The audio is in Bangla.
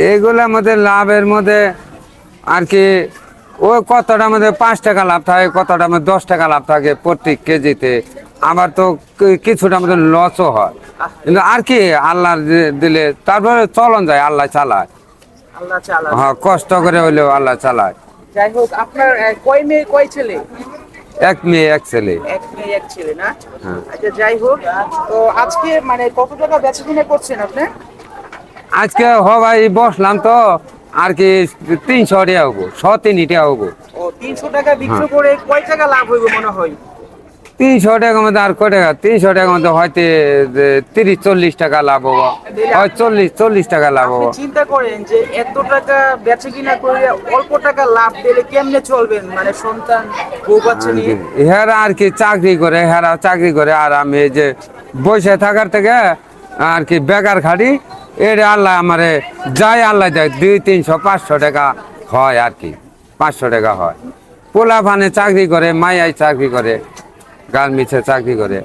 এগুলোর মধ্যে লাভের মধ্যে আর কি ওই কতটার মধ্যে 5 টাকা লাভ থাকে, কতটার মধ্যে 10 টাকা লাভ থাকে প্রত্যেক কেজিতে। আবার তো কিছুটার মধ্যে লসও হয়, কিন্তু আর কি আল্লাহ দিলে তারপরে চলন যায়, আল্লাহ চালায়। আল্লাহ চালান। হ্যাঁ, কষ্ট করে হইলেও আল্লাহ চালায়। যাই হোক, আপনার কয় মেয়ে কয় ছেলে? এক মেয়ে এক ছেলে। এক মেয়ে এক ছেলে না? হ্যাঁ। আচ্ছা, যাই হোক, তো আজকে মানে কত টাকা বেচা কিনা করছেন আপনি? আজকে ভাই বসলাম তো আর কি 300 টাকা হবো, 103 টাকা হবো। ও, 300 টাকা হ্যাঁ, বিক্রি করে কয় টাকা লাভ হইব মনে হয়? 300 টাকার মধ্যে আর কয় টাকা, 300 টাকার মধ্যে হয়তো 30-40 টাকা লাভ হবো, হয় 40-40 টাকা লাভ আপনি হবো। চিন্তা করেন যে এত টাকা বেচা কিনা করে অল্প টাকা লাভ দিলে কেমনে চলবেন, মানে সন্তান বউ বাচ্চা নিয়ে? হেরা আর কি চাকরি করে, হেরা চাকরি করে, আর আমি এই যে বসে থাকার থেকে আর কি বেকার খাটি। এটা আল্লাহ আমারে যাই আল্লাহ দেয়, 200-300-500 টাকা হয় আর কি, 500 টাকা হয়। পোলা ফানে চাকরি করে, মাইয়াই চাকরি করে, গার্মেন্টসে চাকরি করে।